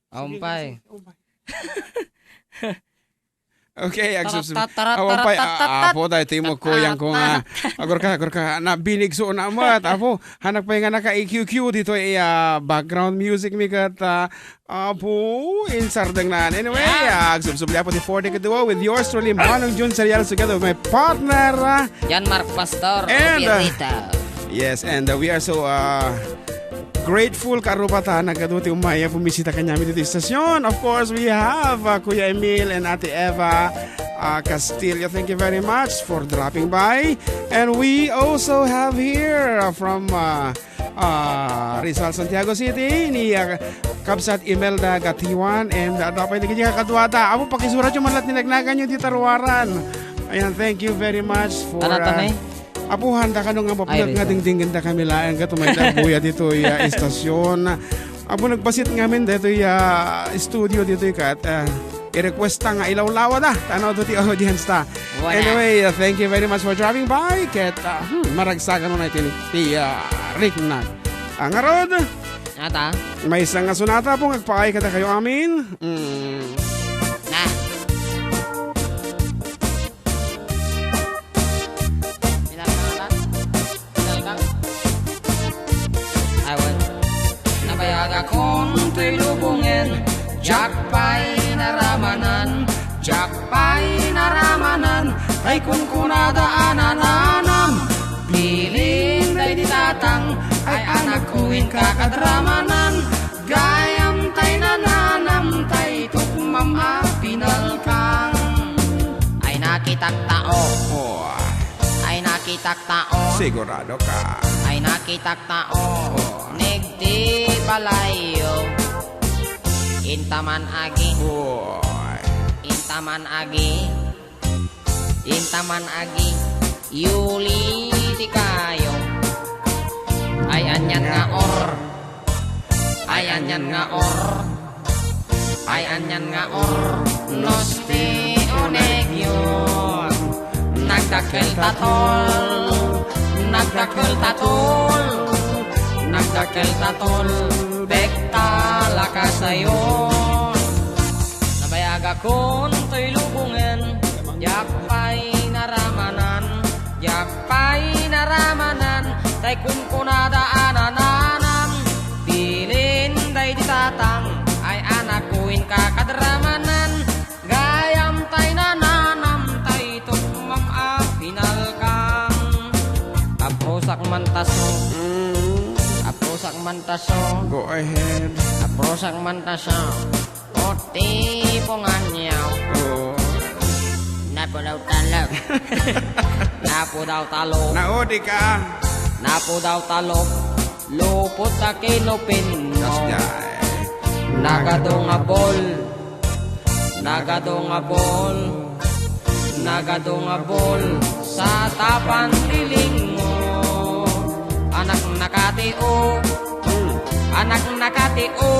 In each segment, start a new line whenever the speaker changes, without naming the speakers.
Aumpay.
Okay, aumpay apo tayo timo ko yang ko nga agor ka na binig so na mo at apo hanak pa nga naka EQQ dito ay background music mi kat apo insar dang nan anyway agsubsubli apo ti 40 kadua with yours truly Manong Jun Serial together with my partner
Jan Mark Pastor
And,
Pirita.
yes, and we are so grateful karupatan na kaduti umaya pumisita kanyami dito sa stasyon. Of course, we have Kuya Emil and Ate Eva Castillo. Thank you very much for dropping by. And we also have here from Rizal, Santiago City ni Kabsat Imelda Gatiwan and dapat hindi ka kadwata. Amo pakisurat yung manlat nilagnagan nyo di Taruaran. Ayan, thank you very much for... Apo handa ka nung nga mapinag nga dingdingin da kami laang ka tumayda buya dito istasyon. Apo nagpasit ngamin dito studio dito ka at i-request nga ilawlawa da. Tanaw to ti audience ta. Anyway, thank you very much for dropping by. Ket maragsagan mo na iti Rick na. Ang arod.
Ata?
May isang nga sunata po ngagpakay kada kayo amin.
Akong tulubungin, jakpay naramanan, jakpay naramanan, ay kung kunadaanan anam, piling day ditatang, ay anak kuwin kakadramanan, gayam tay nananam, tay tukmam apinalkang, ay nakitak tao, ay nakitak tao,
Sigurado ka.
ay nakitak tao, negdi balayo, intaman agi, intaman agi, intaman agi, yuli di kayo, ay anyan nga or, ay anyan nga or, ay anyan nga or, nosti onegyo, nagdakel tatol, nagdakel tatol, nagdakel tatol, bekta lakasayo. Nabayaga kon to'y lubungin, yakpay naramanan, yakpay naramanan, tay kung kunadaanan, pilin day ditatang, ay anak kuin kakadramanan, gayam tay nananam, tay tukmam apinalkang, aprosak mantaso, aprosak mantaso,
Go ahead.
aprosak mantaso, oti ponganyaw, napo daw talok, napo daw talok,
Naudi ka.
napo daw talok, lupot sa kinupin mo, nagadong abol, nagadong abol, nagadong abol, sa tapan liling mo, anak nakatio, anak nakatio,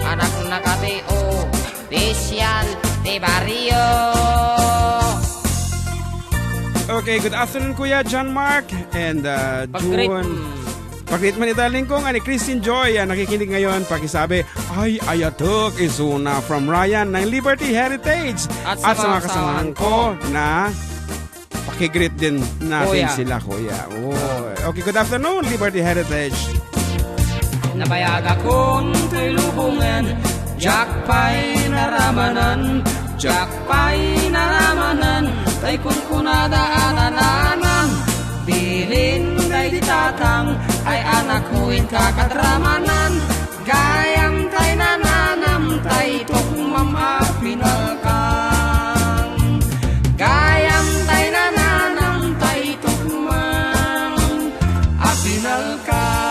anak nakatio, Bisial de Barrio.
Okay, good afternoon Kuya John Mark and June. Pag-greet man italing kong ani Christine Joy nakikinig ngayon, pakisabi, ay ayatok isuna from Ryan ng Liberty Heritage. At sa mga kasamahan ko na pakigreet din natin
Kuya.
sila Kuya. Okay, good afternoon Liberty Heritage.
Nabayaga kon to'y lubungan, jakpay naramanan, jakpay naramanan, tay kung kunadaanan, bilin day ditatang, ay anak huwin kakadramanan, gayam tay nananam, tay tukmam apinalkang, gayam tay nananam, tay tukmam apinalkang.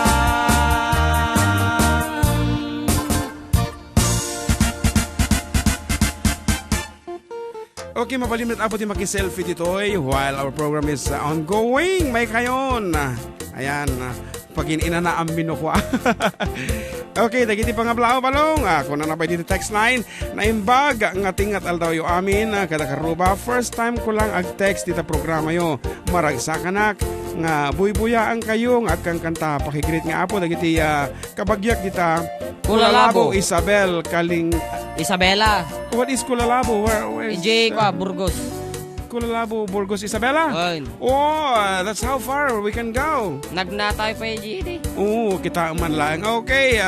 Okay, mapalimit apo din maki-selfie dito while our program is ongoing. May kayon. Ayan, pag inanaamin ko. Okay, dagiti pangablao balong. Kung na napay dito text line, naimbag nga tingat aldaw yo amin kada karuba. First time ko lang ag-text dita programa yo. Maragsa kanak nga buy-buyaan kayong at kang kanta pakigreet nga apo dagiti kabagyak kita.
Kulalabo.
Isabel Kaling.
Isabela.
What is Kulalabo? Where is
EJ ko, Burgos.
Kulalabo, Burgos, Isabela?
Ayun.
Oh, that's how far we can go.
Nagnatay pa EJ.
Oo, kita man lang. Okay,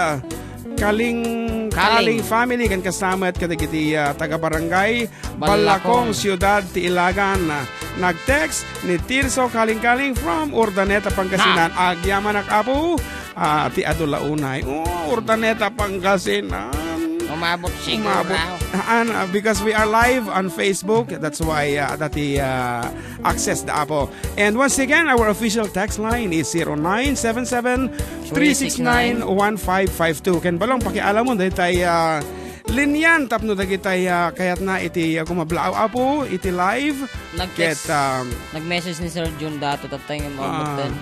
Kaling family kan kasama at kadagiti taga-barangay Balakong, Siyudad, Tiilagan. Nag-text ni Tirso Kaling from Urdaneta, Pangasinan. Agyaman apo, ti Adula Unay. Oh, Urdaneta, Pangasinan.
Umabot siguro.
And because we are live on Facebook, that's why dati access the apo. And once again, our official text line is 0977-369-1552. Ken balong pakialam mo dahil tayo linyan tapno dagi tayo kayat na iti kumablaaw apo iti live.
Nag-message ni Sir Jun Dato tatay nga mabutan.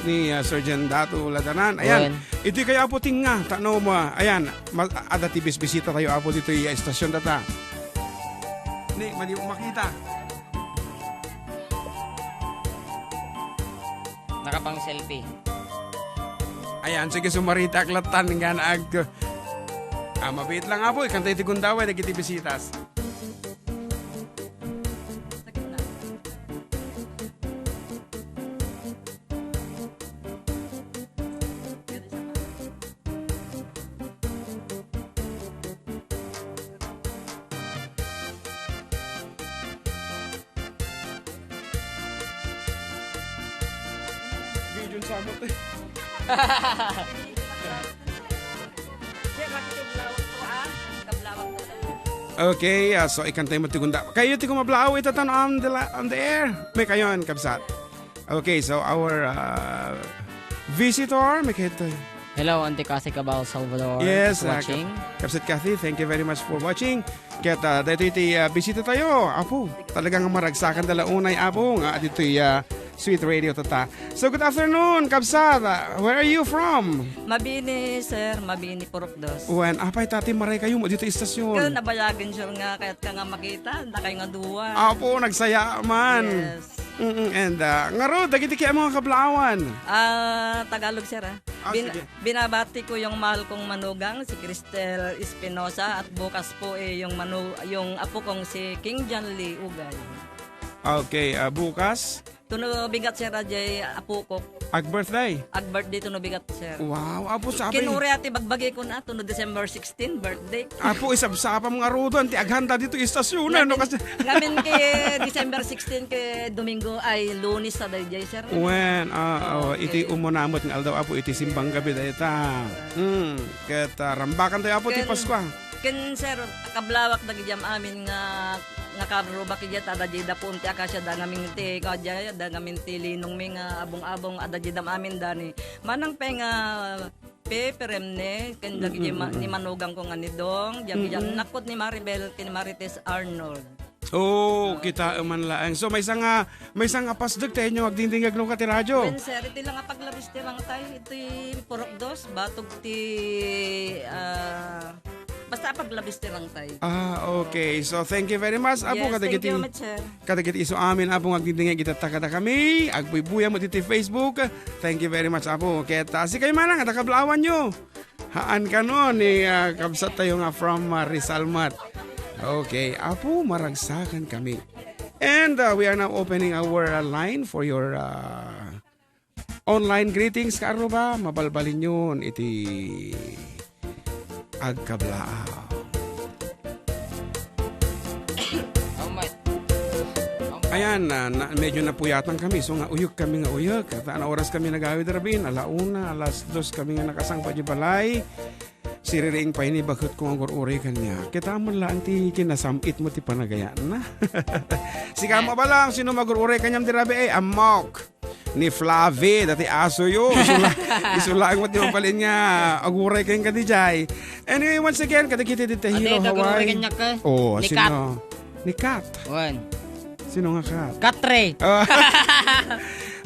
Ni Surgeon Dato Ladanan. Ayan, iti kaya apo tinga tano mo. Ayan, ada tibis bisita tayo apo dito yung estasyon data. Ni, mali mo makita.
Nakapang selfie.
Ayan, sige sumarita klatan nga na mabait lang apo, kanta iti kundawa, nagiti bisitas. Video samot eh. Okay, so ikantay mo tigunda. Kayo ti kumablaaw itatan on the air. May kayon, kabsat. Okay, so our visitor, may kayo.
Hello, Auntie Cassie Cabal Salvador.
Yes,
watching.
Kapsat Kathy, thank you very much for watching. Kaya dito iti bisita tayo, apo. Talagang maragsakan dala unay, apo. Nga dito Sweet Radio tata. So good afternoon, Kabsat. Where are you from?
Mabini, sir. Mabini, Purokdos.
When apay tati maray kayo mo dito istasyon.
Kaya nabayagan siya nga kahit ka nga makita. Nakay nga duwa.
Apo, nagsaya man.
Yes.
And nga ro, dagiti kaya mga kablaawan.
Tagalog, sir.
Sige.
Binabati ko yung mahal kong manugang, si Cristel Espinosa. At bukas po yung apo kong si King John Lee Ugay.
Okay, bukas.
Tunubigat, sir, Rajay, apo ko.
Birthday.
Birthday tunubigat, sir.
Wow, apo sabi.
Kinuri ati bagbagay ko na, tuno December 16, birthday.
Apo, isabsapa mga rudo, anti aghanda dito istasyon. Ano kasi?
Ngamin kay December 16 kay Domingo ay Lunes sa Dayjay, sir.
When, iti umunamot ng aldaw, apo, iti simbang gabi dahil ta. Kaya rambakan tayo, apo, ti Pasko.
Ken, sir, kablawak nagyam amin nga kabruba kaya adajida punti akasya da ngamin ti kadya da ngamin ti linong mi nga abong-abong adajidam amin dani manang pe nga peperemne ken dagi ni manugang ko nga ni dong jam nakot ni Maribel ken Marites Arnold.
Oh, kita man laang. So may sanga pasdag tayo nyo agdindingag nung kati radyo.
When, sir, iti lang paglabis ti lang tayo iti Purokdos batog ti basta paglabis ti lang tayo.
Okay. So thank you very much. Apo,
yes, thank you much, sir.
Kadagiti iso amin, apo, agdindingag kita takada kami. Agbuy-buya mo diti Facebook. Thank you very much, apo. Kaya si kayo manang, atakablawan nyo. Haan ka no, ni kabsat tayo nga from Rizal Mat. Okay, apo, maragsakan kami. And we are now opening our line for your online greetings. Kaaro ba? Mabalbalin yun. Iti agkablaaw. Ayan, medyo napuyatan kami. So nga uyok kami nga uyok. At oras kami nagawid rabin. Alauna, alas 2 kami nga nakasang pa di balay. Siriring pa ini bakit kung ang uri kanya. Kita mo lang ti kinasamit mo ti panagayan na. Si kama ba lang sino mag-uri kanyang dirabi amok ni Flavi dati aso yo. Isulang mo ti mapalin nga aguray kanyang kadijay. Anyway, once again kadakita dito Hero Hawaii. Oh,
ni
sino? Ni Kat.
Wan.
Sino nga Kat?
Katre.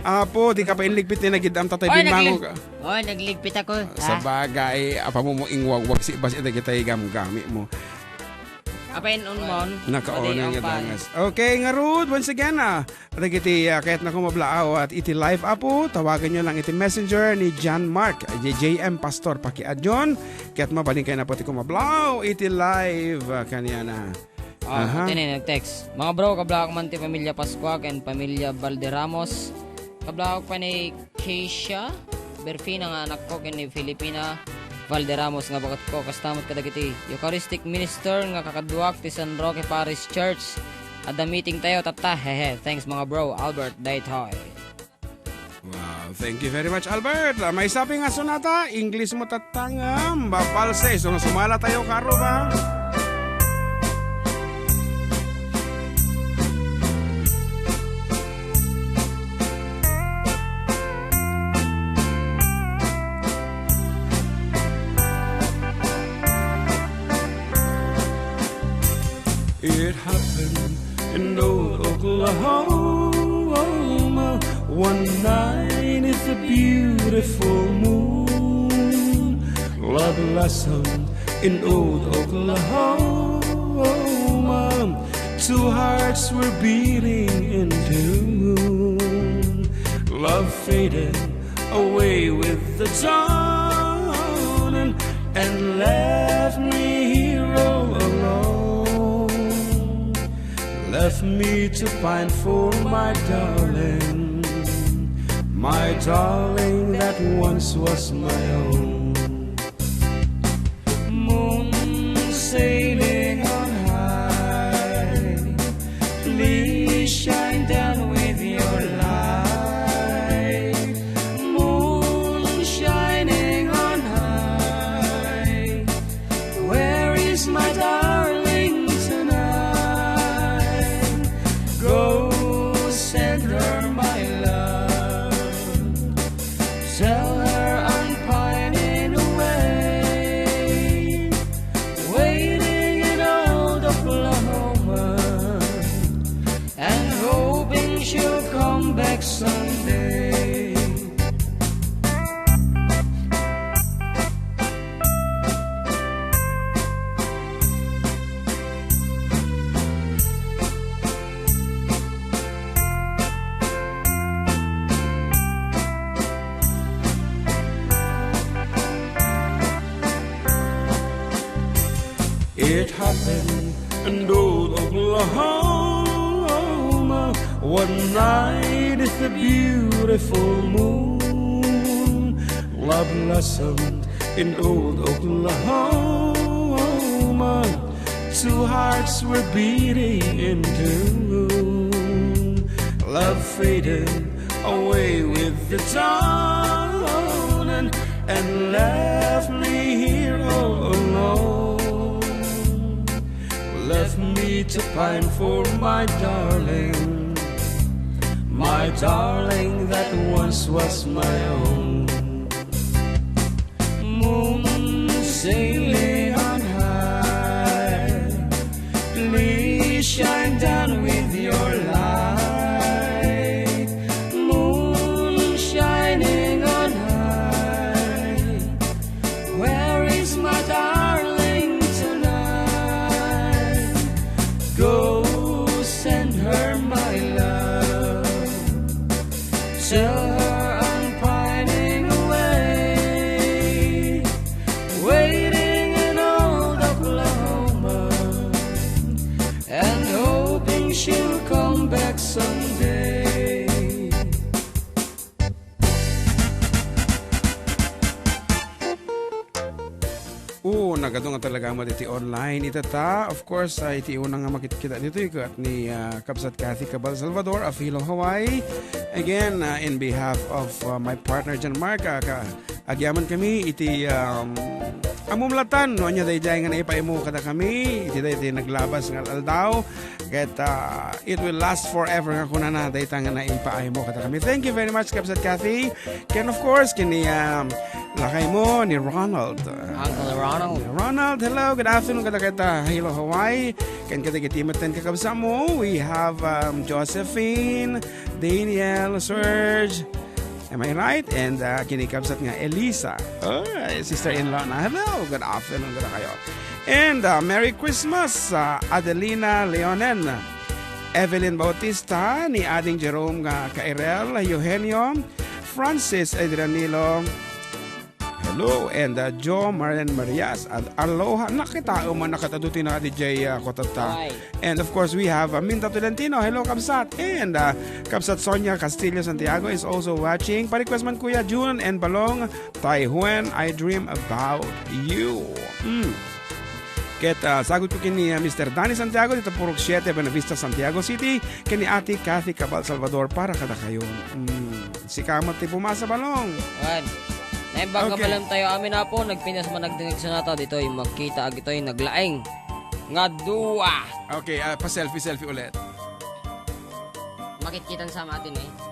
Apo, di ka pa inligpit ni nagid ang tatay bingmango ka.
Nagligpit ako.
Sa bagay, apa mo ingwag, wag si bas ita kita gam-gami mo.
Apain unmon.
Nakauna nga dangas. Okay, nga Ruth, once again kiti kahit na kumablaaw at iti live apo, tawagan nyo lang iti messenger ni John Mark, JM Pastor, pakiadyon, kahit mabaling kayo na po iti kumablaaw, iti live kanya na.
Tini nag-text. Mga bro, kablak man ti pamilya Pascuac and pamilya Valderamos. Kablak pa ni Keisha, Berfina nga anak ko, kini Filipina Valderamos nga bakat ko kastamot kadagiti Eucharistic Minister nga kakaduak ti San Roque Parish Church. Ada meeting tayo tata. Hehe. Thanks mga bro. Albert Daytoy.
Wow, thank you very much Albert. May sabi nga sonata, English mo tatangam, bapalse. So sumala tayo karo ba? It happened in old Oklahoma. One night it's a beautiful moon. Love blossomed in old Oklahoma. Two hearts were beating in tune. Love faded away with the dawn and left me here all alone. Left me to pine for my darling that once was my own. Moon sailing on high, please shine down with your light. Moon shining on high, where is my darling tonight? Go send her my love, tell her I'm pining away, waiting in old Oklahoma, and hoping she'll come back someday. It happened in old Oklahoma. One night it's a beautiful moon. Love blossomed in old Oklahoma. Two hearts were beating in tune. Love faded away with the dawn and left me here all alone. Left me to pine for my darling that once was my own. Moon sailing on high, please shine down with your light. Moon shining on high, where is my darling tonight? Go send her my love, tell her I'm pining away, waiting in old Oklahoma, and hoping she'll come back someday. Nagadong nga talaga mo dito online. Itata, of course, iti unang nga makikita dito at ni Kapsat Cathy Cabal Salvador of Hilo, Hawaii. Again, in behalf of my partner John Mark, agyaman kami iti amumlatan no anya dayjay nga naipaymo kada kami iti day naglabas nga aldaw ket it will last forever nga kunana dayta nga naipaaymo kada kami. Thank you very much Kapsat Cathy. Ken of course kini lakay mo ni Ronald.
Uncle Ronald.
Ronald, hello, good afternoon kita Hello Hawaii. Kan kita kitimatan kakabsa mo. We have Josephine, Daniel, Serge. Am I right? And kinikabsat nga Elisa. Oh, sister-in-law na. Hello, good afternoon kita kayo. And Merry Christmas, Adelina Leonen. Evelyn Bautista, ni Ading Jerome Kairel, Eugenio, Francis Adrianilo, hello, and Joe Marian Marias, at aloha, nakitao man nakatadutin na DJ Kotata. And of course, we have Minta Tolentino, hello Kabsat, and Kabsat Sonia Castillo Santiago is also watching. Pa-request man Kuya June and Balong, When I Dream About You. Ket sagot ko kini Mr. Danny Santiago dito Purok 7 Buenavista Santiago City kini Ate Cathy Cabal Salvador para kada kayo. Si Kamot ti pumasa Balong.
Wan. Naimbang okay. Kabalam tayo amin na po nagpinas man nagdingig sa nato dito yung magkita ag ito yung naglaing nga duwa.
Okay, pa-selfie ulit.
Makikita sa atin eh.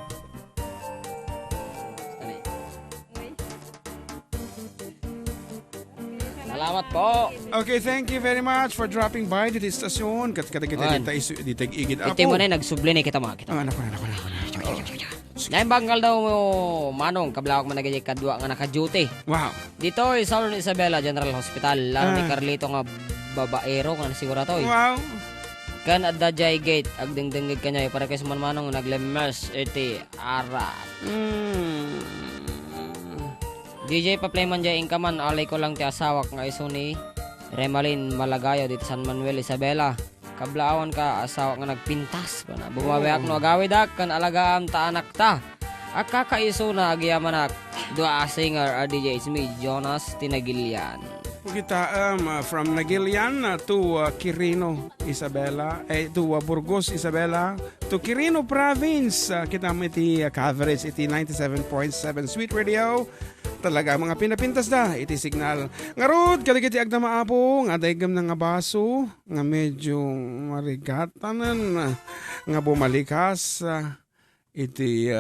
Salamat po.
Okay, thank you very much for dropping by dito sa stasyon. Kita dito igid ako.
Ito mo na nagsubli na kita mga kita.
Nako.
Naimbanggal daw mo manong kablawak man nagayay kadwa nga naka-duty.
Wow.
Dito Salon Isabela General Hospital lalo ni Carlito nga babaero nga siguro to.
Wow.
Kan adda jay gate ag dingdingig kanya para kay suman manong naglemes iti ara. DJ pa play man jay ingkaman alay ko lang ti asawak nga iso ni Remalin Malagayo dito San Manuel Isabela. Kablaawan ka asawa nga nagpintas pa na. Bumawiak no agawidak kan alagaam ta anak ta. Akakaiso na agiyaman ak dua singer DJ Smith Jonas Tinagilian.
Kita from Nagilian to Quirino Isabela to Burgos Isabela to Quirino Province kita iti coverage iti 97.7 Sweet Radio. Talaga mga pinapintas da iti signal ngarod kadagiti agda maapo nga daygam na nga baso nga medyo marigatanan nga bumalikas iti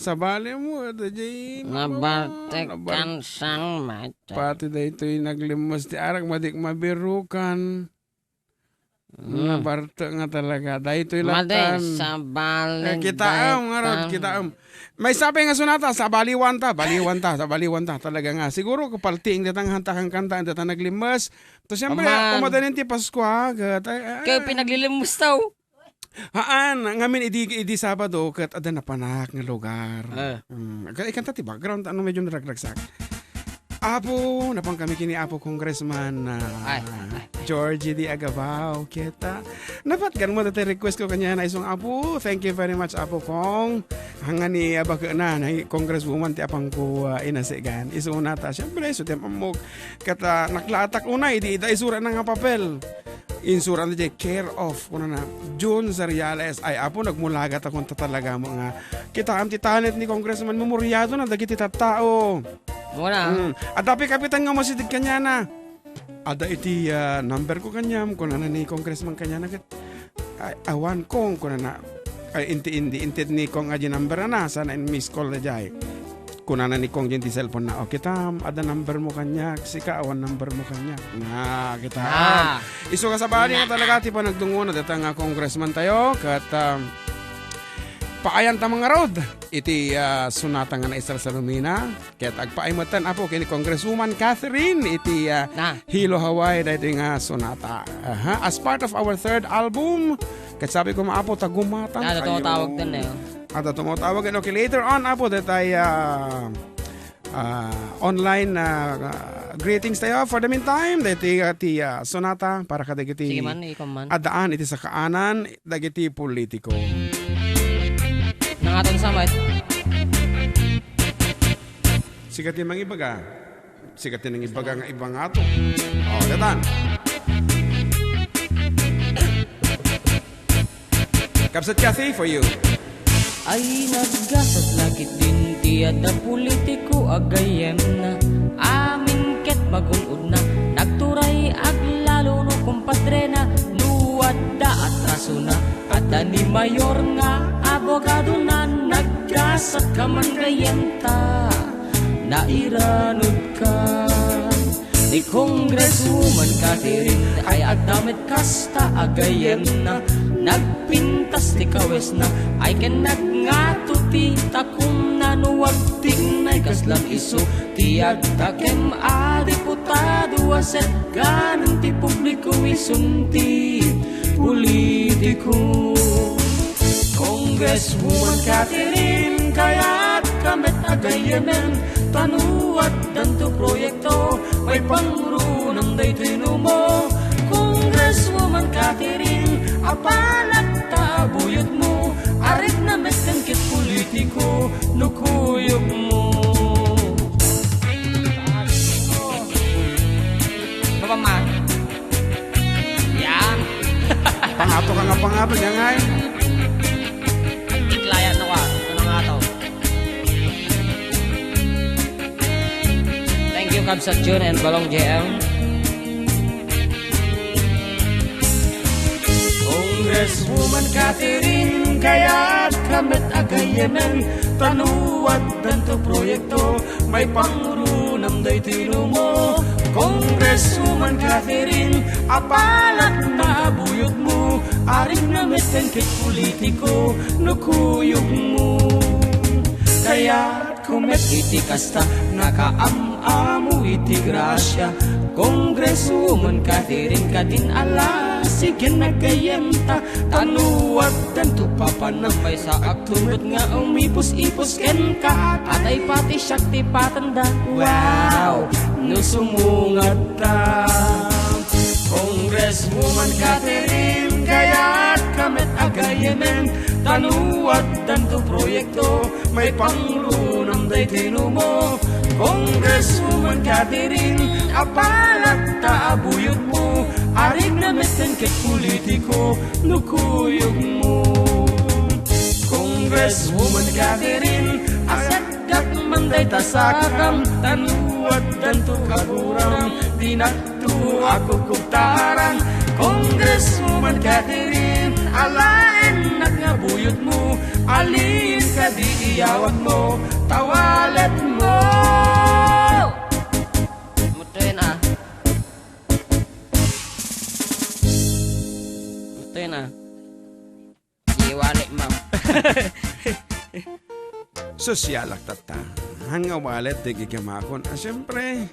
sa bali mo DJ
nabartekan sang mata
pati da ito'y naglimas ti arak madik mabirukan nabarte nga talaga da ito'y latan
sa bali
kita may sabi nga sunata sa baliwanta talaga nga siguro kapalting datang hantakang kanta datang naglimas to siyempre kumadanin ti Pasko
kaya pinaglilimus taw
ngamin idi Sabado kat ada na panak nga lugar ikanta ti background ano medyo naragragsak Apo, napang kami kini Apo Congressman Georgie D. Agabao, kita. Napat gan mo dati request ko kanya na isong Apo. Thank you very much Apo Kong. Hanga ni abak na Congresswoman ti apang ko inasigan. Isong nata, syempre so tem amog kata naklatak unay di ida isura na nga papel. Insuran di care of kuno na June Zariales ay Apo nagmulagat akong tatalaga mo nga kita am ti talent ni Congressman memoryado na dagiti tattao.
Muna.
Adapi kapitan nga masidig kanya na. Ada iti number ko kanyam kuna na ni Congressman kanya na awan kong kuna na inti ni kong aji number na sana in miss call na jay. Kuna na ni kong jinti cellphone na kita ada number mo kanya sika awan number mo kanya. Na kita. Isu ka sa bali nga talaga ti pa nagdungo na data nga Congressman tayo kat paayan ta mga road iti sunata nga na Isra Salomina ket agpaaymatan Apo kini Congresswoman Catherine iti Hilo Hawaii dahil nga sunata as part of our third album ket sabi ko maapo tagumatan kayo
tawag din
ato tumawag okay later on Apo datay online greetings tayo for the meantime dahil iti sunata para kadagiti adaan iti sa kaanan dagiti politiko
aton samay.
Sikat yung mga ibaga. Sikat yung ibaga nga ibang ato. Datan. Kapsat Cathy for you.
Ay naggasat lakit din tiyad na politiko agayem na aming ket magunod na nagturay aglalo no kumpadre na nuwad da atraso na at ni mayor nga abogado na nagka alas at kamangayenta nairanod ka. Ni Congresswoman Catherine ay agdamit kasta agayen na nagpintas ti kawes na ay kenag-ngato ti takum nanuwag tignay kaslang iso ti agtakem a diputado aset ganan ti publiko isunti politiko. Congresswoman Catherine kaya't kamet agayemen tanuat danto proyekto may pangrunang daytoy mo. Congresswoman Catherine apalat tabuyot mo arit na mesengkit politiko nukuyog mo. Baba ma yan
Pangato ka nga pangato niya nga eh.
Iklayan na ka. Ano nga to? Thank you, Kabsat June and Balong JM.
Congresswoman Catherine kaya't kamet agayemen tanuat danto proyekto may pangrunang daytoy mo. Congresswoman Catherine apalat na buyot mo aring na mesengkit politiko nukuyog mo. Kaya't kumet iti kasta nakaam-amu iti grasya. Congresswoman Catherine kadin ala sige nagayenta tanuat danto papanang
May sa
agtunod nga umipos-ipos ken ka
atay pati siya ti patanda.
wow no sumungat ta. Congresswoman Catherine kaya't kamet agayemen tanuat danto proyekto may pangrunang daytoy mo. Congresswoman Catherine apalat taabuyot mo arig na mesengkit politiko nukuyog mo. Congresswoman Catherine asat dak manday tasakam tanuat danto kaburam dinakto ako kuktaran. Congresswoman Catherine alaen nagngabuyot mo alin ka di iyawat mo tawalet mo.
Mutuin ah. Mutuin ah. Iwalik ma'am.
Sosyalak tata hanga walet di kikamakon siyempre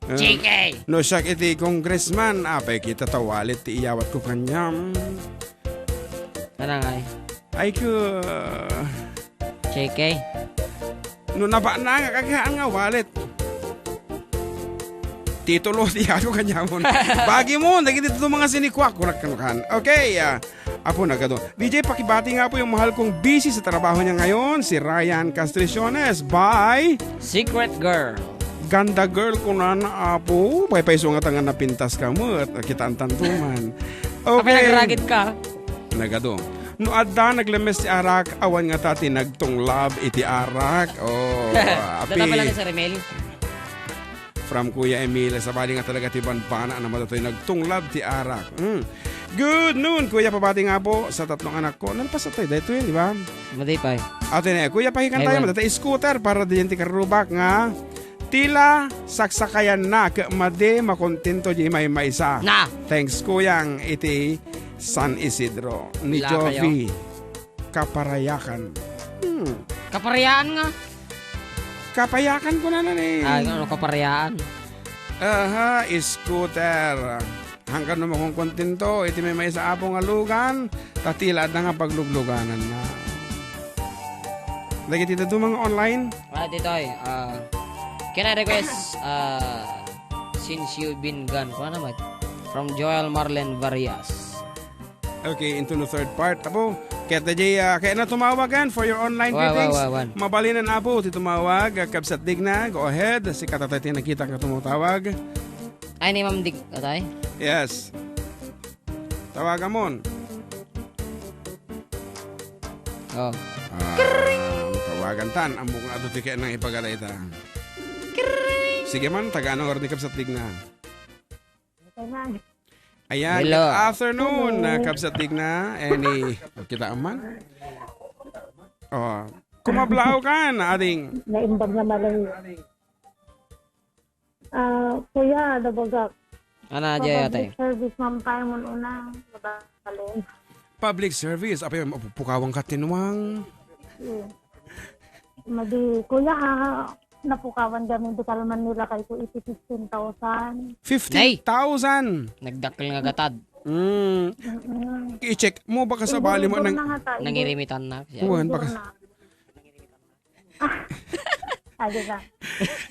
JK!
no siyak iti congressman apay kita tawalit ti iyawat ko kanyam
Ano nga eh?
ay ko
JK?
no naba na nga kagahan nga walit titulo ti ako kanyamon bagi mo naging dito mga sinikwak kunak kanukan okay apo na gado DJ pakibati nga po yung mahal kong busy sa trabaho niya ngayon si Ryan Castriciones by
Secret Girl.
Ganda girl ko na apo pay so nga tangan napintas ka mo at kita ang tantuman
Okay, nagragit ka.
nagado no adda naglemes ti arak awan nga tati nagtong love iti arak oh
Data pala ni
api
Sir Emil.
from Kuya Emil sa bali nga talaga ti banpana na matatoy nagtong love ti arak good noon kuya pabati nga po sa tatlong anak ko nalpasatoy dahito yun di ba
Maday pa eh.
ate na kuya pahikan
Ay,
tayo
well.
matata scooter para diyan ti karubak nga tila saksakayan na ke made makontento di may maisa
Na!
thanks kuyang iti San Isidro ni
Wala
Jovi Kaparayakan
Kaparayaan nga.
kapayakan ko na eh
Ano kaparayaan?
aha scooter hanggang naman kong kontento iti may maisa apong alugan tatila na nga paglugluganan na lagi tito mga online
Dito eh. Can I request Since You've Been Gone? Kung ano naman? From Joel Marlen Varias.
okay into the third part apo kaya kaya na tumawagan for your online
Wow,
meetings
wow, wow.
mabalinan na po ti tumawag kabsat digna go ahead si katatay nakita ka tumutawag
Ay, ni Ma'am Dig. Atay?
yes tawagan mo
Oh.
tawagan tan ang bukong ato ti kaya nang ipagaday ta sige man taga anong ordi kabsat digna ayan
Hello.
good afternoon kabsat digna any kita aman oh Kumablao ka na, ading.
Naimbag na malayo. Kuya, nabagak.
Ana jay ate.
Public service mampay mo unang nabalin.
Public service. Apay, pukawang katinwang.
Madi, kuya, napukawan kami di kalman nila kay ko 15,000.
50,000.
Nagdakkel nga gatad.
I-check mo baka sa bali mo nang
Nangirimitan na siya.
Uwan, baka
Adi ka.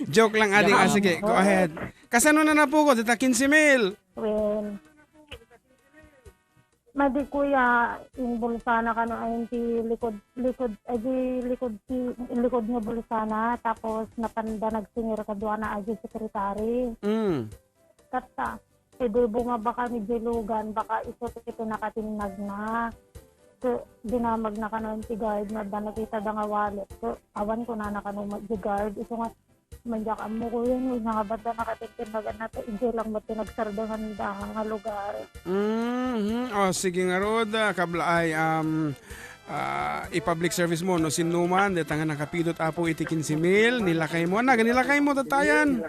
joke lang ading. Sige, go ahead. Kasano na po ko? Dita 15,000.
Well, madi kuya, yung bulsana ka no ayun ti likod nga bulsana, tapos napanda nagsingir ka doon na aji sekretary. Kata, pwede bumaba kami dilugan, baka isot ito nakatinag na. So, dinamag na ka noon ti guard, na nakita da nga wallet. So, awan ko na nakano di guard. Iso nga, manjak mo ko yun, nga ba't da nakatinag na to, hindi lang ba't tinagsardangan da nga lugar.
Sige nga Rod, kablaay, i-public service mo, no, sinuman, deta nga nakapidot apo iti 15,000, nilakay mo na, ganilakay mo tatayan.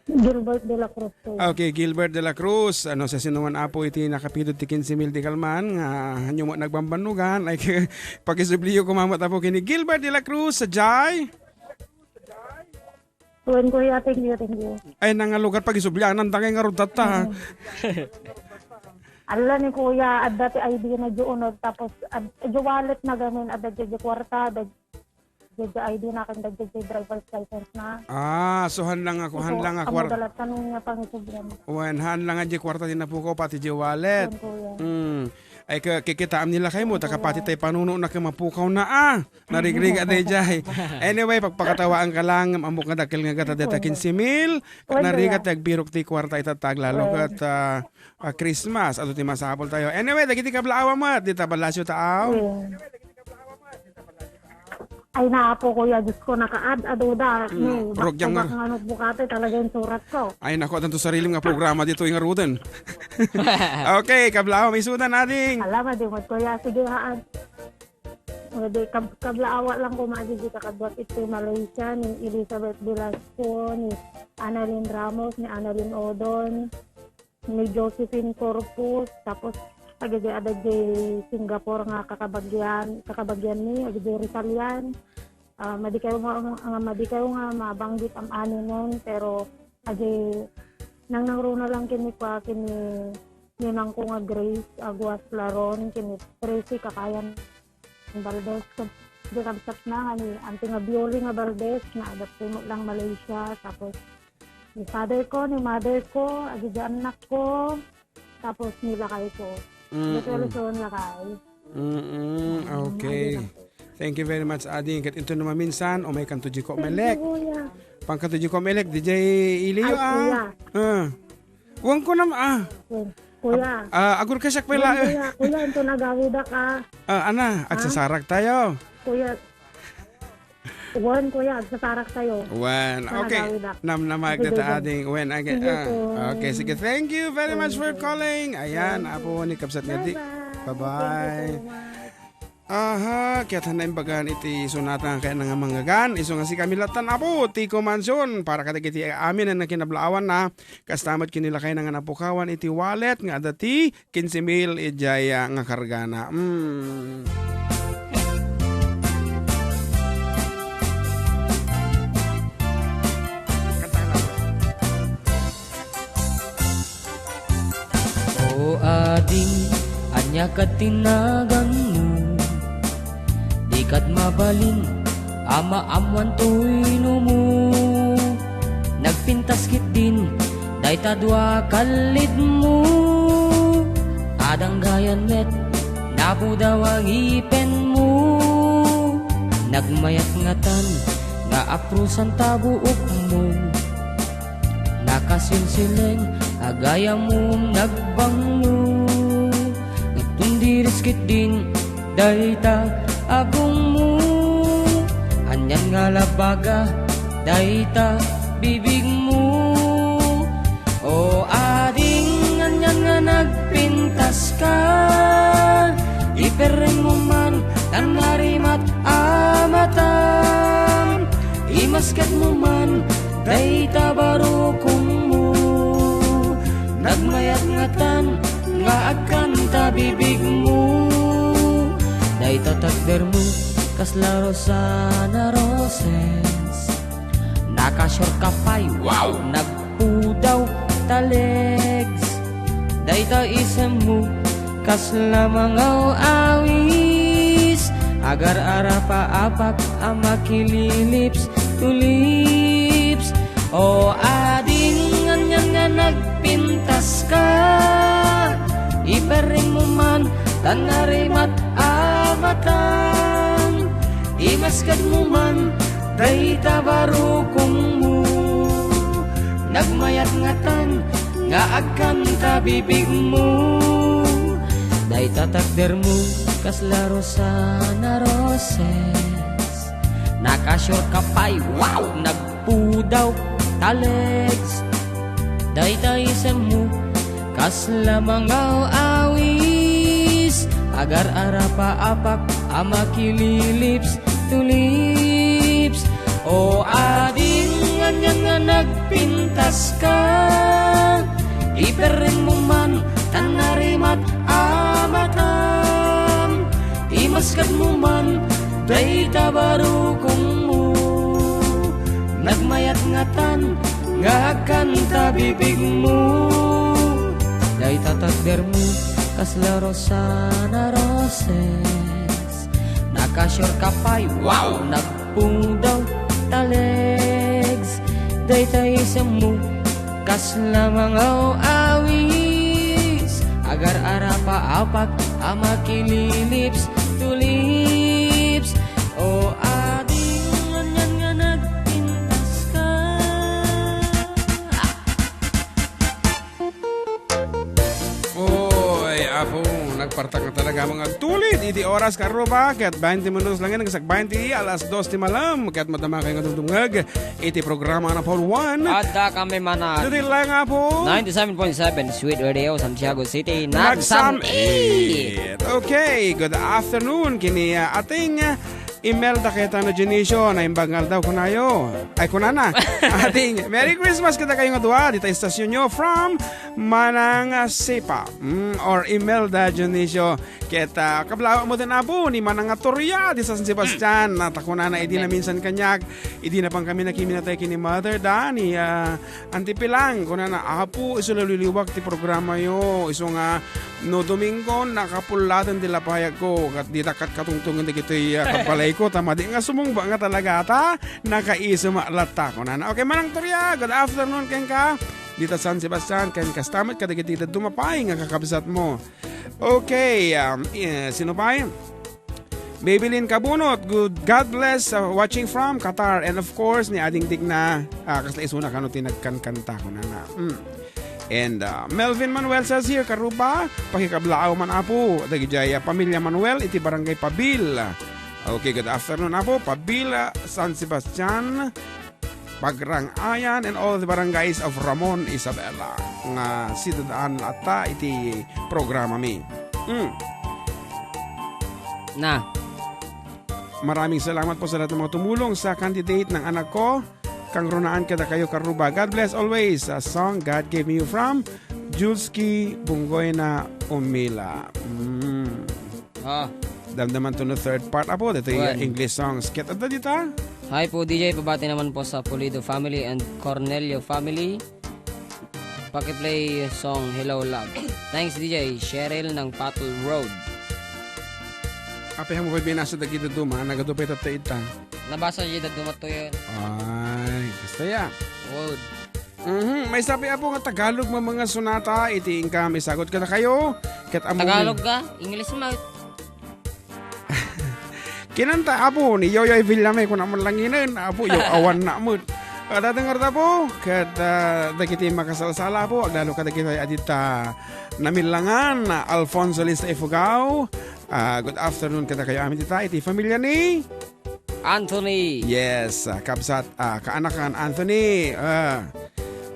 Gilbert de la Cruz.
Okay, Gilbert de la Cruz. Ano sa sinuman apo iti nakapidot ti 15,000 di kalman nga hanyo mo nagbambanugan ay pakisubliyo kumamot apo kini Gilbert de la Cruz sa Jai.
Tuwan kuya, thank you.
Ay nang lugar pagisublianan tangay nga rutat ta.
Ala ni kuya, ad dati ID na unod, tapos ad wallet na gamin, ad dati kwarta, ad ID na kan dati driver's license na.
So hanlang ako
Amo dalat tanong nga pangisubyan.
Hanlang nga di kwarta din na po ko pati di wallet. Ay kikitaam nila kay mo takapati tay panuno na kamapukaw na narigrig aday jay. Anyway, pagpakatawaan ka lang amok nga dakil nga gata deta 15,000 narigat tagbirok ti kwarta itatag lalo kat Christmas ato ti masapol tayo. Anyway, dagiti kablaawa mo dita balasyo taaw.
Ay naapo kuya, Diyos ko naka-add-adoda.
Rogyang nga.
Baka bukate talaga yung surat ko.
Ay nako, tanto sariling nga programa dito yung aruden. Okay, kablaawa, may sudan nating.
Alam, di mo kuya, sige haan. Kablaawa lang ko maadigi kakadwat ito Malaysia, ni Elizabeth Velasco, ni Annalyn Ramos, ni Annalyn Odon, ni Josephine Corpus, tapos agad ada di Singapore nga kakabagyan ni agad di Rizalian. Madikayo nga mabanggit ang ani nun, pero agad nangruna lang kini ninang ko nga Grace Aguas Laron, kini Tracy Kakayan Valdez, di kabsat na nga ni anti nga Bioli nga Valdez na adapt mo lang Malaysia, tapos ni father ko, ni mother ko, agad di anak ko, tapos nilakay ko.
Okay. Thank you very much, Ading. Kat ito naman minsan, may kanto di ko melek. Pang kanto di ko melek, DJ Ilio Huwag ko naman
Kuya.
Agur ka siya pala.
Kuya, ito nagawida ka.
Agsasarak tayo.
Kuya. Kuya, agsasarak tayo.
Okay. Namnamag na ta Ading. Okay, sige. Thank you very much for calling. Ayan, apo ni Kapsat nga di. Bye-bye. Kaya tanayin bagan iti sunata kaya nga mga gan. Iso nga si Kamilatan apo, Tiko Mansion. Para katagiti amin na kinablaawan na. Kastamot kinila kayo nga napukawan iti wallet nga dati 15,000 ijaya nga kargana.
O ading, anya katinagan mo, di kat mabalin, ama amwan tuino mo. Nagpintas kit din, day tadwa kalid mo. Adang gayan met, nabudaw ang ipen mo. Nagmayat ngatan, nga aprusan tabuok mo. Nakasilsileng, agaya mong nagbanglo. Itundiris kit din, dayta agong mo. Anyan nga labaga, dayta bibig mo. O ading, anyan nga nagpintas ka. Ipereng mo man, tanarimat amatan, imaskat mo man, day tabarukong mo, nagmayat ngatan, nga akan tabibig mo, day tatakder mo, kaslaro sana roses, nakasyor kapay, wow, nagpudaw talegs, day ta isem mo, kaslamangaw awis, agar arapa apak amakililips tulips. O ading ganyan nga nagpintas ka, ipering mo man tanarimat amatan, imaskad mo man day tabarukong mo, nagmayat ngatan nga agkan tabibig mo, day tatakder mo kaslaro sana roses, nakasyor kapay, wow, nagpudaw talegs, day taisem mo kaslamangaw awis, agar arapa apak amakililips tulips. O ading ganyan nga nagpintas ka, ipering mo man tanarimat amatan, imaskat mo man day tabarukong mo, nagmayat ngatan nga akan tabibig mo, day tatakder mo kaslaro sana roses, nakasyor kapay, wow, nagpudaw talegs, day taisem mo kaslamangaw awis, agar arapa apak amakililips tulips. O ading ganyan nga nagpintas ka.
Oy, apo, nagpartak na talaga mga tulid. Iti oras karo ba? Kat 20 minutos lang yan. Nagsak 20, alas 2 di malam. Kat madama kayo nga dudungag. Iti programa na Paul 1.
Ada kami mana
Dito lang apo.
97.7 Sweet Radio, Santiago City,
Nagsamit. Okay, good afternoon. Kini ating Imelda Cayetano Genisio na imbangal daw kunayo. Ay kunana. Ating Merry Christmas kita kayo nga duwa. Dito istasyon nyo from Manang Sepa. Or Imelda Genisio. Kita kablawa mo din apo ni Manang Atoria di sa San Sebastian. Natakunana idi na minsan kanyak. Idi na pang kami nakiminatay kini Mother da ni Auntie Pilang. Kunana apo iso laliliwag ti programa yo. Iso nga no Domingo nakapulatan di lapayag ko. Kat di takat katungtungan di kito'y kapalay ko, tama di nga sumungba nga talaga ta, nakaisumalata ko na. Okay, Manang Torya, good afternoon ken ka. Dito San Sebastian, ken kastamit ka dito dumapay nga kakabsat mo. Okay, sino pa yun? Babylin Kabunot, God bless, watching from Qatar. And of course, ni Ading Tigna, kasla isuna kano tinagkankanta ko na. And Melvin Manuel says here, Karuba, pakikablaaw man apo, dagijaya, Pamilya Manuel, iti barangay Pabil. Okay, good afternoon apo, Pabil, San Sebastian, Pagrang Ayan, and all the barangays of Ramon Isabela. Nga sidadaan ata iti programa mi.
Na.
Maraming salamat po sa lahat ng mga tumulong sa candidate ng anak ko. Kang runaan kada kayo Karuba. God bless always. A song God gave me you from Julski Bunggoy na Umila. Damdaman to no third part. Apo, dito yung English songs. Kita da dito?
Hi po DJ, pabati naman po sa Pulido family and Cornelio family. Pakiplay song Hello Love. Thanks DJ, Cheryl ng Pattle Road.
Ape mo ba binasa da kita duma? Nagadupay tatay ita.
Nabasa niyo dad dumato yun.
Ay, gusto ya.
Road.
May sabi apo nga Tagalog mga sunata. Iti ka may sagot ka na kayo.
Tagalog ka? English mo.
Kinanta apo ni Yoyoy Villame kung naman langinan. Apo yung awan na mo. Dadengar ta po. Kada dagiti makasalsala po. Aglalo kada kita adita namilangan Alfonso Lista Ifugao. Good afternoon kada kayo amin dita. Iti familia ni
Anthony.
Yes, kabsat kaanakan Anthony.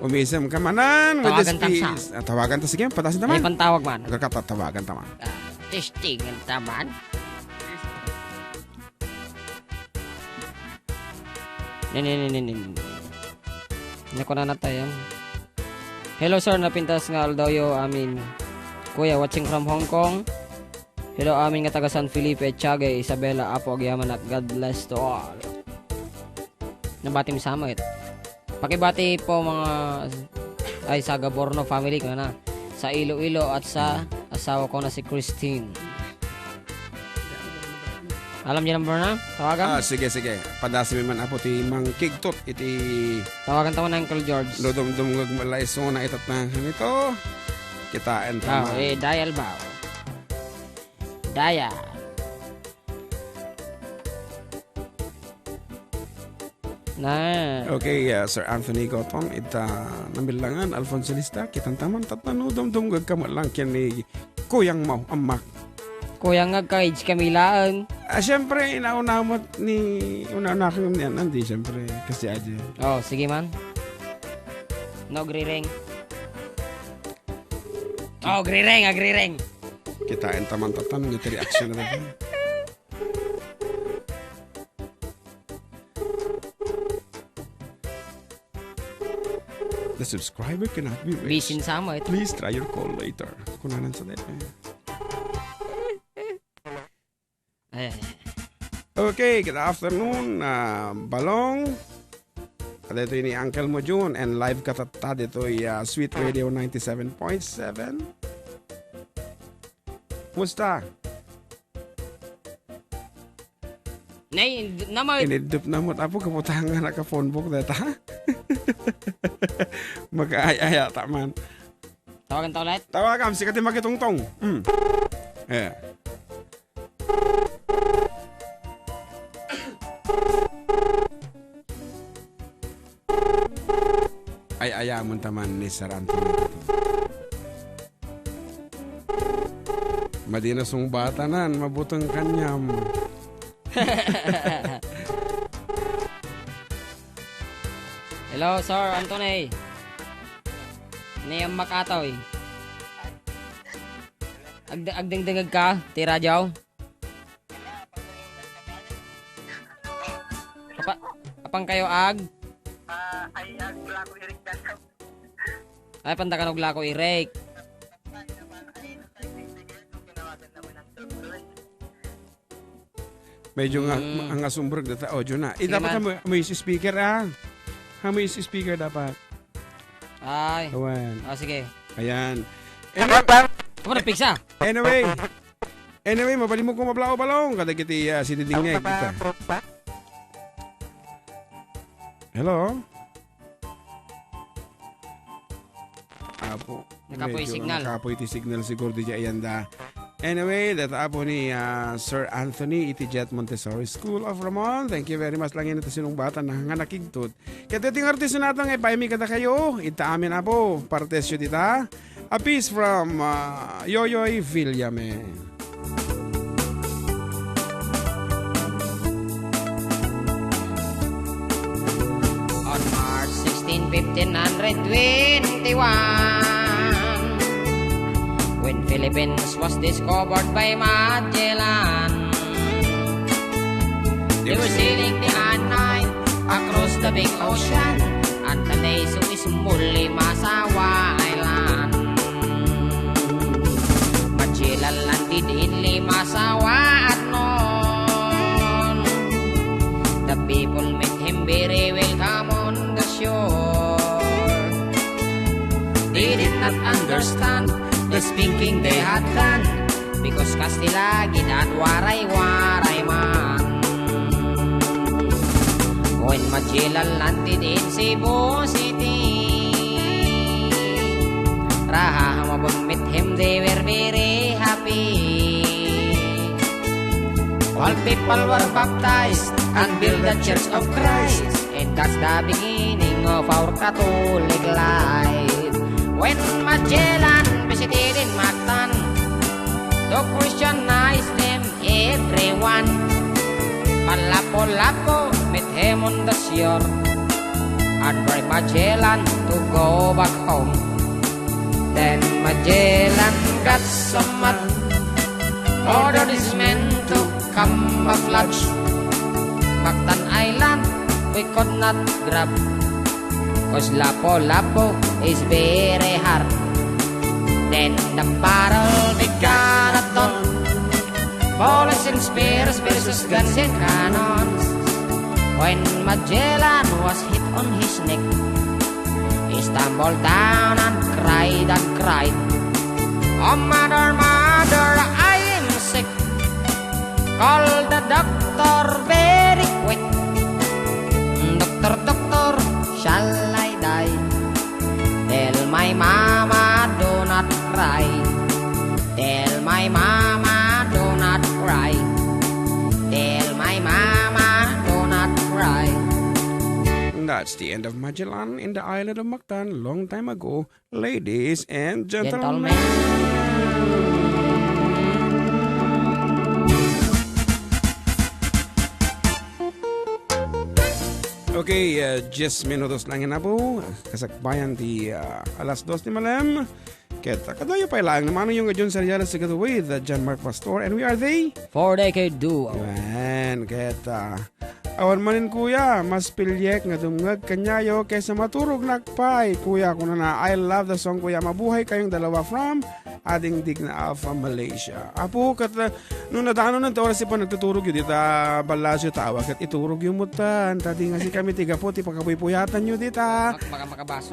Umisem ka manan.
Tawagan tamsa.
Tawagan ta sige, patasin taman.
May pantawag man.
Nagkakatawagan taman.
Testing taman. Nako na tayo. Hello sir, napintas nga Aldoyo amin. Kuya, watching from Hong Kong. Hello amin nga taga San Felipe, Tiagay, Isabela, Apo, Agyaman at God bless to all. Nabati mi sama it. Pakibati po mga ay sa Gaborno family ko na. Sa Iloilo at sa asawa ko na si Christine. Alam niyo number na? Tawagan?
Sige. Padasi man apo ti Mang Kigtot iti
Tawagan tamo na Uncle George.
dudum-dumugag malay so na itat na nito. Kitaan tama.
Dial ba? Dial. Na.
Okay, Sir Anthony Goton, ita namilangan, Alfonso Lista, kitang taman, tatanudom dumgag ka lang kyan ni Kuyang Mau, amak.
Kuya nga ka-age kami lang.
Siyempre, inaunamot ni unaunakin niyan, hindi, siyempre, kasi aja.
Oh, sige man. No, agree-ring. Oh, agree-ring.
Kitain taman tatanong ito reaction na rin. The subscriber cannot be reached.
Bisin sama ito.
Please try your call later. Kunanan sa dito.
Ay.
Okay, good afternoon, Balong. At ito ni Uncle mo June and live katata dito Sweet Radio 97.7. Musta?
Nay, naman.
Inidup na mo. Apo kaputangan na ka-phone book dito, ha? Mag-aaya taman.
Tawagan ta ulit.
Tawagam, sikat yung makitungtong. Yeah. Ay ayamon taman ni Sir Anthony. Madina song batanan, mabutong kanyam.
Hello, Sir Anthony. Niyang makataw eh. Agdingdingag ka, tira jaw. Apang kayo ag?
Ay, wala ko irik dyan.
Ay, pandakan og lako irek.
Medyo nga ang asumbrog data audio na. Dapat mo yung speaker mo yung speaker dapat.
Ay.
Awan.
Sige.
Ayan.
Ano na pigsa?
Anyway, mapalimog ko mablao-balong. Kada kiti sinidingay kita. Hello? Apo.
Nakapoy signal.
Nakapoy ti signal siguro di ayanda. Anyway, data apo ni Sir Anthony iti Jet Montessori School of Ramon. Thank you very much lang yun ito sinumbatan na nga nakigtot. Kaya ting artist natang paimi kada kayo. Ita amin apo. Partesyo dita. A piece from Yoyoy Villame.
On March 16, 1521, when Philippines was discovered by Magellan, they were sailing the night across the big ocean, and today so is muli Masawa Island. Magellan landed in Limasawa at noon. The people met him very welcome on the shore. They did not understand the speaking they had done, because Kastila ginad waray-waray man. When Magellan landed in Cebu City, Rahama met him, they were very happy. All people were baptized and built the Church of Christ, and that's the beginning of our Catholic life. When Magellan visited in Mactan to Christianize them everyone, Lapu-Lapu met him on the shore and bring Magellan to go back home. Then Magellan got some mad, ordered his men to camouflage Mactan Island we could not grab. Cause Lapu-Lapu is very hard. Then the battle began at dawn. Bullets and spears versus guns and cannons. When Magellan was hit on his neck, he stumbled down and cried and cried. Oh mother, mother, I am sick. Call the doctor very quick. Doctor, doctor, shall I die? Tell my mama do not cry. Tell my mama do not cry. Tell my mama do not cry.
That's the end of Magellan in the island of Mactan long time ago, ladies and gentlemen. Okay, 10 minutos lang na po. Kasakbayan di alas 2 ni malam. Kita kadayo pa lang naman yung adyon sa Rialas together with John Mark Pastor, and we are the
4-decade duo.
Yan, kita. Awan manin kuya, mas pilyek nga dumngag kanyayo kaysa maturog nakpay. Kuya, kung na I love the song kuya. Mabuhay kayong dalawa from Ading Dig na Alpha, Malaysia. Apo, kat nung nadaanon ng oras si pa nagtuturog yun, dita balasyo tawa, kat iturog yung mutan. Tadi nga si kami tiga po, tipagkapuypuyatan nyo dita.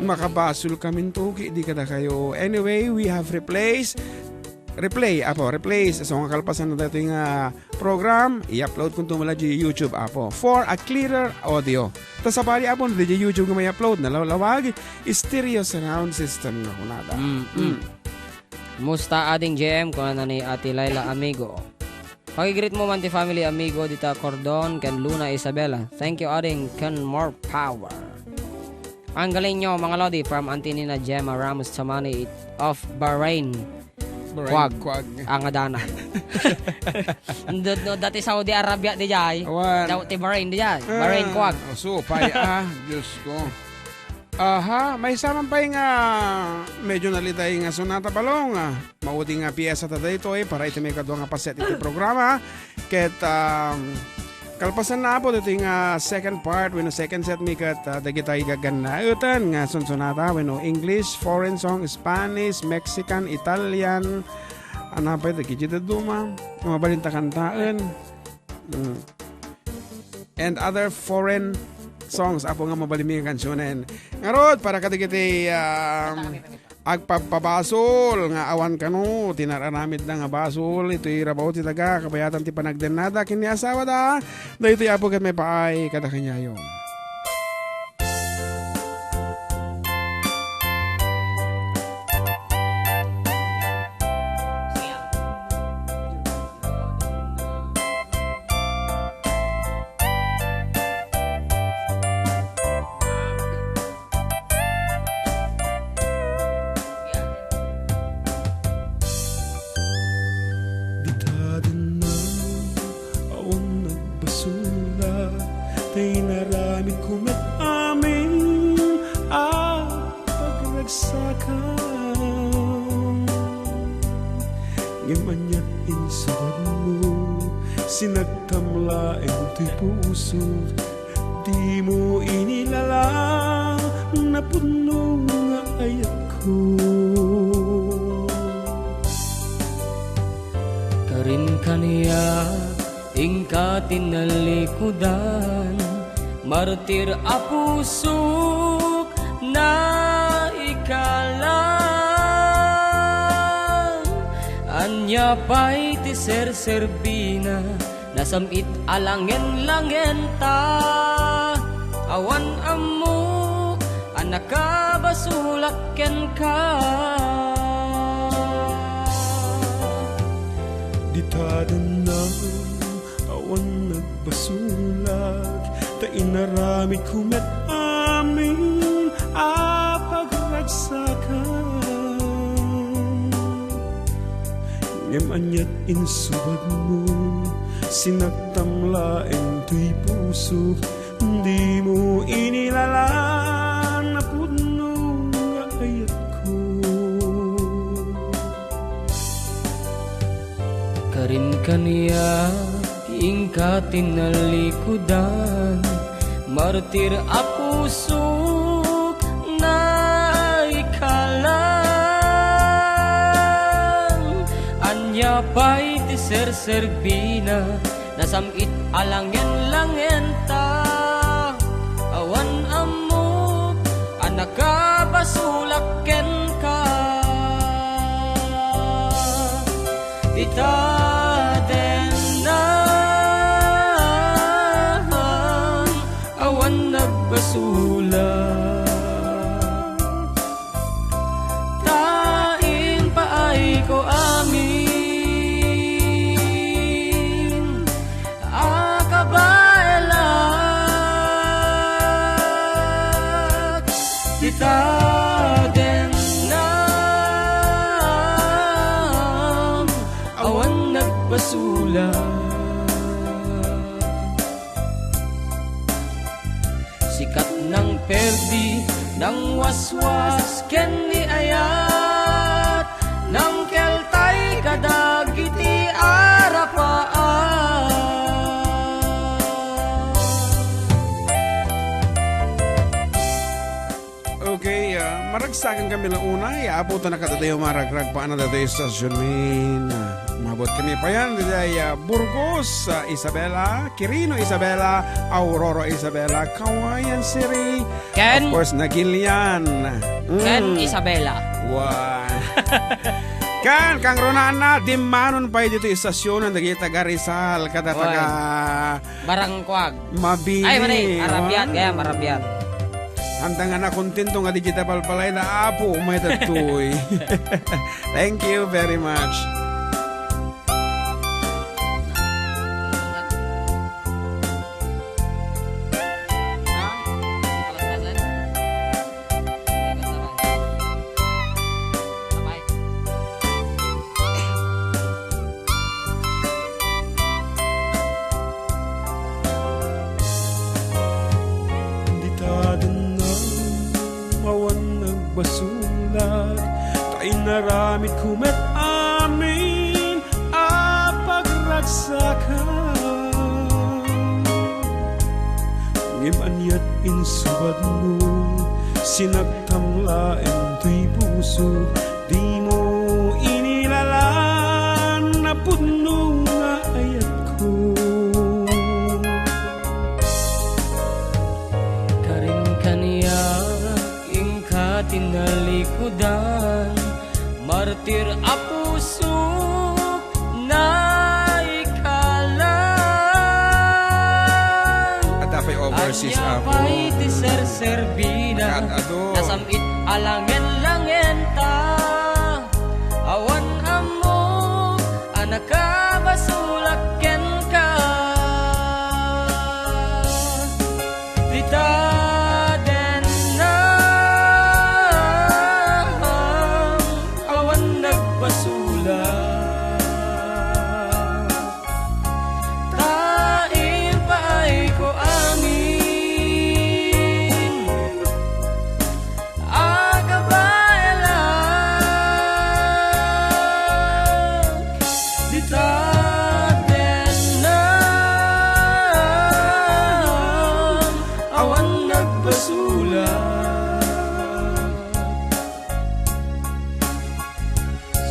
Makabasol kami tuki, di kada kayo. Anyway, we have replay so ang kalpasan na dito yung program i-upload kung tumula di YouTube apo for a clearer audio. Tas sabali apo na di YouTube nga may upload na lawag stereo surround system nga kunada.
Musta ading JM kung na ni Ate Laila Amigo. Pag-greet mo man ti family Amigo dita Cordon kan Luna Isabela. Thank you ading can more power. Ang galing nyo mga lodi from Antinina Gemma Ramos Tamani of Bahrain. Kwag. Ang adana. Dati Saudi Arabia di jay. Dati Bahrain di jay. Bahrain kwag.
So, paya Diyos ko. Aha, may saman pa yung medyo nalitay nga sonata balong. Maudi nga piyesa tada ito para ito may kadwa nga paset iti programa. Ket kalpasan na po ito yung second part when second set mi kat dagitay gaganautan nga sonata when English, foreign song, Spanish, Mexican, Italian, ano pa ito kijita duma, mabalinta kantaan, and other foreign songs apo nga mabalimi nga kansyonen. Ngarod para kadigiti agpapabasol nga awan kanu tinaranamid na nga basol ito'y rabaw ti taga kabayatan ti panagdenada kini asawa da ito'y apo kat may paay kada kanyayo. Sinagtamla ito'y puso, di mo inilalang na puno nga ayat ko.
Karin kaniya, ingka tinalikudan, martir a pusok na ikalang. Anya pa'y ti ser-serbina, nasamit alangen-langen ta. Awan amok, anakabasulaken ka.
Ditadan na awan nagbasulag, ta inaramid kumet amin apagragsakan. Ngem anyat insubag mo, sinagtamlaeng tuy puso, di mo inilalaan na puno nga ayat ko.
Karin kaniya, ingka tinalikudan, martir a puso na ikalang anya pa'y ti serserbina nasamit alangen-langen ta awan amok anakabasulak-ken ka itaden na awan nagbasulak tain paay ko amin akabaelak itaden na awan nagbasulak sikat ng perdi ng waswas ken ni ayat ng keltay kadagiti arapaan
Okay, maragsakan kami lang una. Iapo ito nakatatayo maragrag pa na dito yung stasyon main. Mabot kami pa yan. Burgos, Isabela, Quirino, Isabela, Aurora, Isabela, Kawayan City.
Ken.
Of course, Nagilian.
Ken Isabela
Wow. Kan, kang Ronana, dimanon pa dito yung stasyon ng Dagita Garizal. Kadataga
Barangkwag
Mabini.
ay manay Arabian kaya Arabian
Hantang na kontento nga di kita palpalay na apo may tatuy. Thank you very much. Basulat tayo naramit kumet amin apagraksakan ngimanyat insubad mo sinagtamlaen tuy puso di mo inilalan na puno nga ayat ko
karin kaniya tinalikudan martir a puso na ikalang
at apay overseas
anya
apo
pa'y ti serserbina nasamit alangen-langen ta awan amok anakabasulak-ken ka itaden na awan nagbasulak tain paay ko amin agabaelak ditaden na awan nagbasulak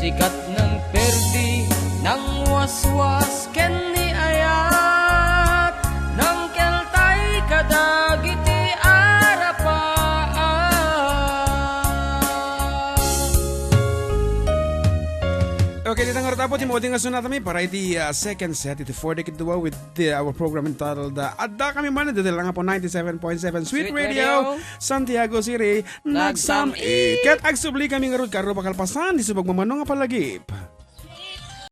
sikat ng perdi ng waswas ken ni ayat ng keltay kadagiti arapaan
Okay, dito nga tapo timodi nga sunat kami para iti second set iti 4 decade duwa with our program entitled Adda kami man dito lang po 97.7 Sweet Radio Santiago City Nagsam Ket agsubli kami nga rod karo bakal pasan di subag mamano nga palagip